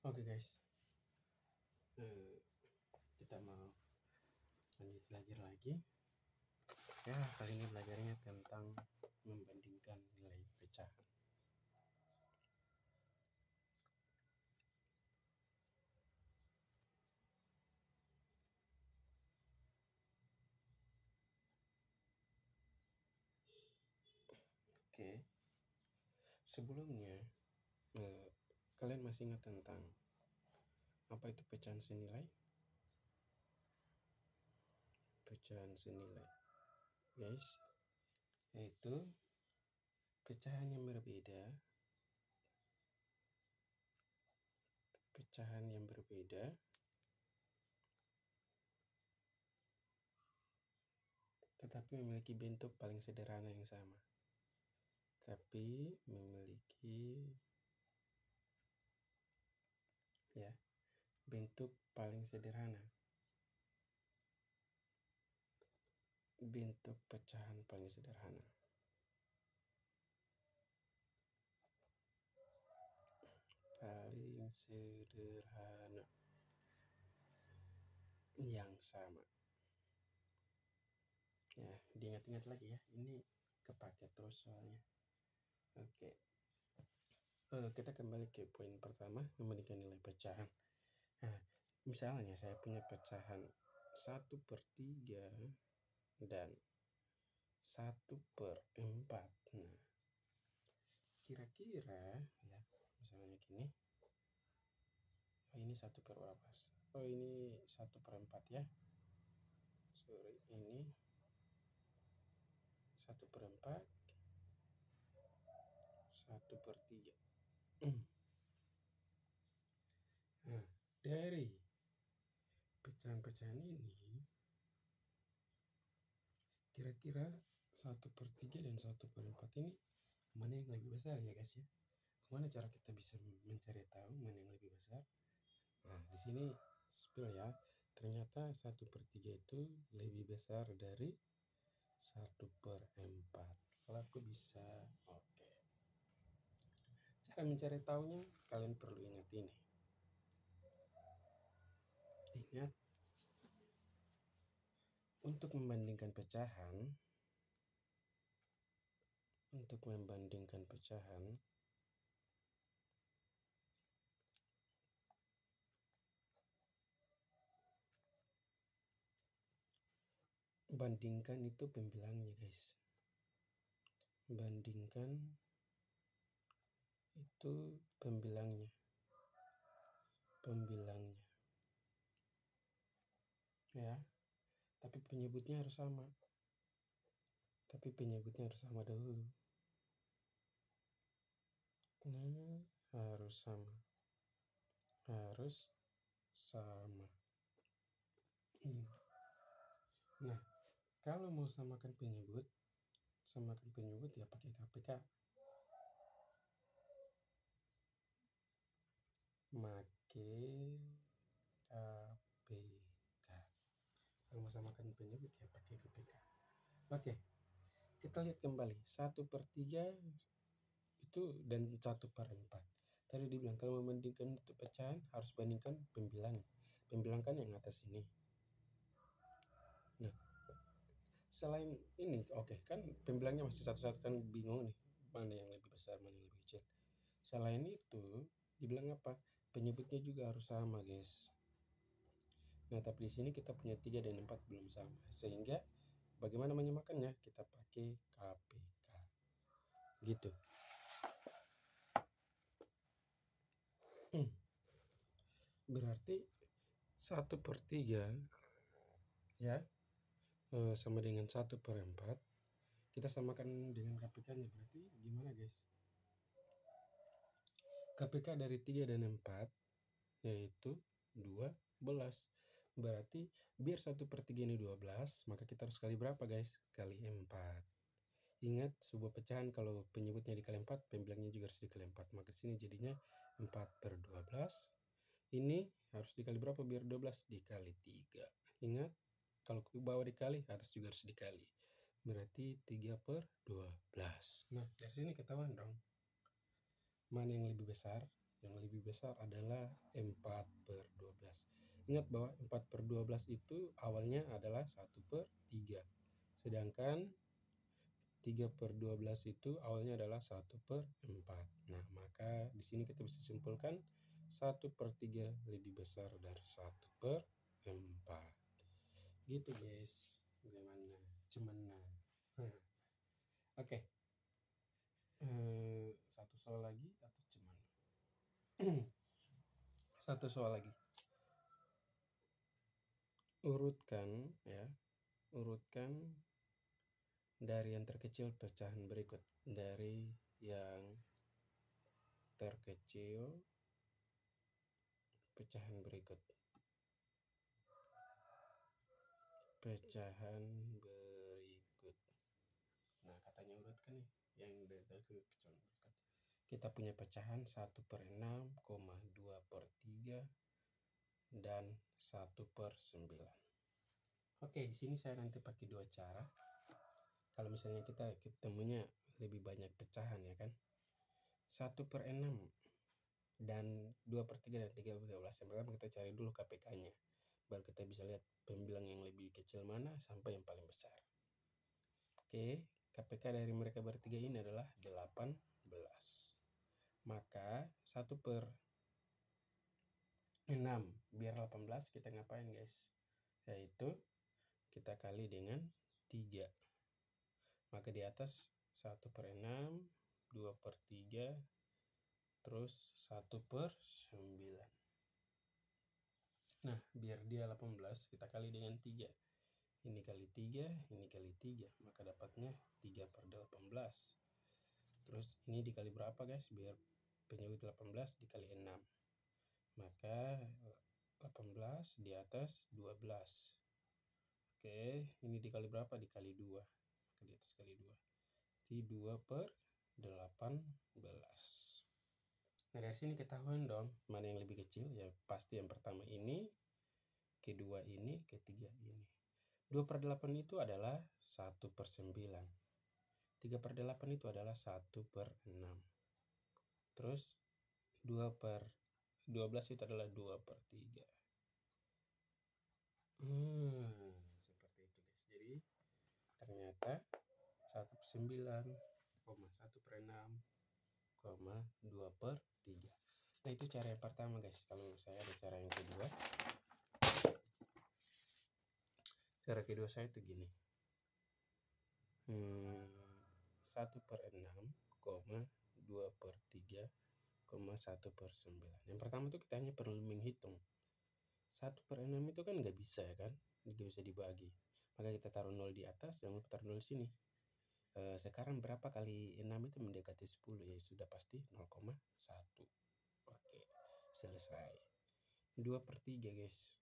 Oke guys, kita mau lanjut belajar lagi. Ya, kali ini belajarnya tentang membandingkan nilai pecahan. Oke, sebelumnya kalian masih ingat tentang apa itu pecahan senilai? Pecahan senilai, guys, yaitu pecahan yang berbeda, tetapi memiliki bentuk paling sederhana yang sama. Bentuk paling sederhana. Bentuk pecahan paling sederhana. Paling sederhana yang sama. Ya, diingat-ingat lagi ya. Ini kepake terus soalnya. Oke. Kita kembali ke poin pertama, membandingkan nilai pecahan. Nah, misalnya saya punya pecahan 1/3 dan 1/4. Nah, kira-kira ya, misalnya gini. Ini 1/12. Ini 1/4 ya. Ini 1/4, 1/3. Nah, dari pecahan-pecahan ini, kira-kira 1/3 dan 1/4 ini mana yang lebih besar ya guys ya? Gimana cara kita bisa mencari tahu mana yang lebih besar? Nah, di sini spill ya. Ternyata 1/3 itu lebih besar dari 1/4. Kalau aku bisa, oke. Cara mencari tahunya, kalian perlu ingat ini. Ingat, untuk membandingkan pecahan, bandingkan itu pembilangnya guys. Bandingkan itu pembilangnya. Ya, tapi penyebutnya harus sama. Dahulu. Harus sama. Nah, kalau mau samakan penyebut ya pakai KPK. Kalau mau samakan penyebut ya pakai KPK. Oke, kita lihat kembali 1/3 itu dan 1/4. Tadi dibilang kalau membandingkan itu pecahan harus bandingkan pembilang. Pembilangkan yang atas ini. Nah, selain ini, oke, kan pembilangnya masih satu-satu, kan bingung nih mana yang lebih besar, mana yang lebih kecil. Selain itu, dibilang apa? Penyebutnya juga harus sama, guys. Nah, tapi di sini kita punya 3 dan 4 belum sama. Sehingga bagaimana menyamakannya? Kita pakai KPK. Gitu. Berarti 1/3 ya sama dengan 1/4. Kita samakan dengan KPK-nya. Berarti gimana guys? KPK dari 3 dan 4 yaitu 12. Berarti biar 1/3 ini 12, maka kita harus kali berapa guys? Kali 4. Ingat, sebuah pecahan kalau penyebutnya dikali 4, pembilangnya juga harus dikali 4. Maka sini jadinya 4/12. Ini harus dikali berapa biar 12? Dikali 3. Ingat, kalau ke bawah dikali, atas juga harus dikali. Berarti 3/12. Nah, dari sini ketahuan dong mana yang lebih besar, yang lebih besar adalah 4/12. Ingat bahwa 4/12 itu awalnya adalah 1/3. Sedangkan 3/12 itu awalnya adalah 1/4. Nah, maka di sini kita bisa simpulkan 1/3 lebih besar dari 1/4. Gitu guys. Bagaimana? Cemana? Oke. Satu soal lagi atau cuman? Satu soal lagi. Urutkan dari yang terkecil pecahan berikut. Dari yang terkecil pecahan berikut. Pecahan berikut. Nah, katanya urutkan nih yang dari pecahan berikut. Kita punya pecahan 1/6, 2/3 dan 1/9. Oke, di sini saya nanti pakai dua cara. Kalau misalnya kita ketemunya lebih banyak pecahan ya kan. 1/6 dan 2/3 dan 3/12. Yang pertama kita cari dulu KPK-nya. Baru kita bisa lihat pembilang yang lebih kecil mana sampai yang paling besar. Oke, KPK dari mereka bertiga ini adalah 18. Maka 1/6 biar 18 kita ngapain guys? Yaitu kita kali dengan 3. Maka di atas 1/6, 2/3, terus 1/9. Nah, biar dia 18 kita kali dengan 3. Ini kali 3, ini kali 3, maka dapatnya 3/18. Terus ini dikali berapa guys? Biar penyebut 18 dikali 6. Maka 18 di atas 12. Oke, ini dikali berapa? Dikali 2. Maka di atas kali 2. Di 2/18. Nah, dari sini ketahuan dong mana yang lebih kecil. Ya pasti yang pertama ini, kedua ini, ketiga ini. 2/8 itu adalah 1/9. 3/8 itu adalah 1/6. Terus 2/12 itu adalah 2/3. Seperti itu guys. Jadi ternyata 1/9, 1/6, 2/3. Nah, itu cara yang pertama guys. Kalau saya ada cara yang kedua. Cara kedua saya itu gini. 1/6, 2/3, 1/9. Yang pertama itu kita hanya perlu menghitung. 1/6 itu kan nggak bisa ya kan, nggak bisa dibagi. Maka kita taruh 0 di atas, jangan lupa taruh 0 di sini. Sekarang berapa kali 6 itu mendekati 10 ya, sudah pasti 0,1. Oke, selesai. 2/3 guys.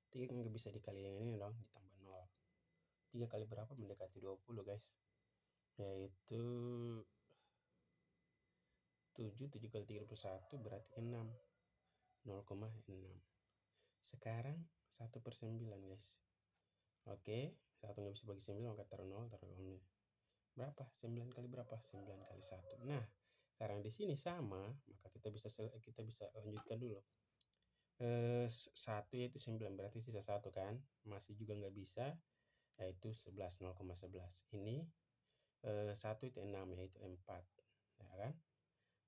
3 nggak bisa dikali yang ini dong, ditambah 0. 3 kali berapa mendekati 20 guys, yaitu 7 kali 31 berarti 6, 0,6. Sekarang 1/9 guys. Oke, 1 nggak bisa bagi 9 maka taruh 0, berapa? 9 kali berapa? 9 kali 1. Nah, karena di sini sama, maka kita bisa lanjutkan dulu. 1 yaitu 9, berarti sisa 1 kan? Masih juga nggak bisa, yaitu 11, 0,11. Ini 1 itu 6, yaitu 4. Ya kan?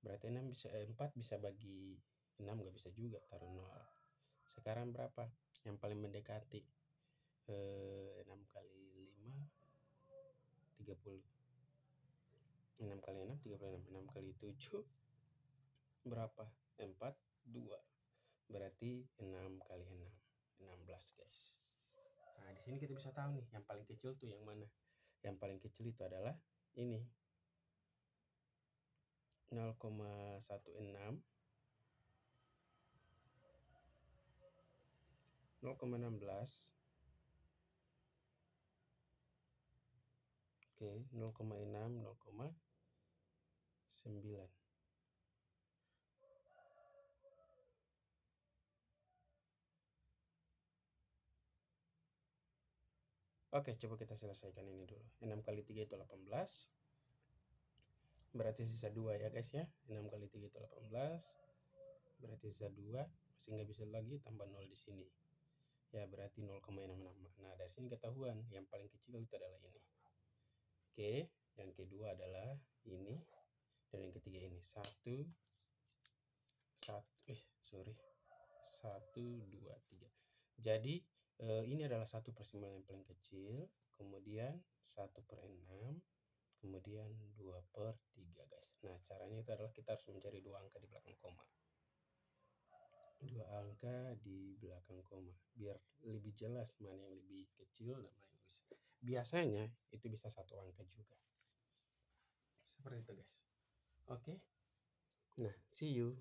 Berarti 4 bisa bagi 6 nggak bisa juga, taruh 0. Sekarang berapa? Yang paling mendekati 6 kali 5 30. 6 kali 6 36. 6 kali 7 berapa? 4, 2. Berarti 6 kali 6 16 guys. Nah, di sini kita bisa tahu nih yang paling kecil tuh yang mana. Yang paling kecil itu adalah ini 0,16, 0,16, oke, 0,6, 0,9. Oke, coba kita selesaikan ini dulu. 6 kali 3 itu 18. berarti sisa 2 ya guys ya. 6 kali 3 itu 18, berarti sisa 2, masih nggak bisa lagi tambah 0 di sini. Ya berarti 0,66. Nah dari sini ketahuan yang paling kecil itu adalah ini. Oke, yang kedua adalah ini, dan yang ketiga ini 1, 2, 3. Jadi ini adalah 1/9 yang paling kecil, kemudian 1/6, kemudian 2/3 guys. Nah caranya itu adalah kita harus mencari 2 angka di belakang koma. 2 angka di belakang koma, biar lebih jelas mana yang lebih kecil dan mana yang lebih besar. Biasanya itu bisa 1 angka juga. Seperti itu guys. Oke. Nah, see you.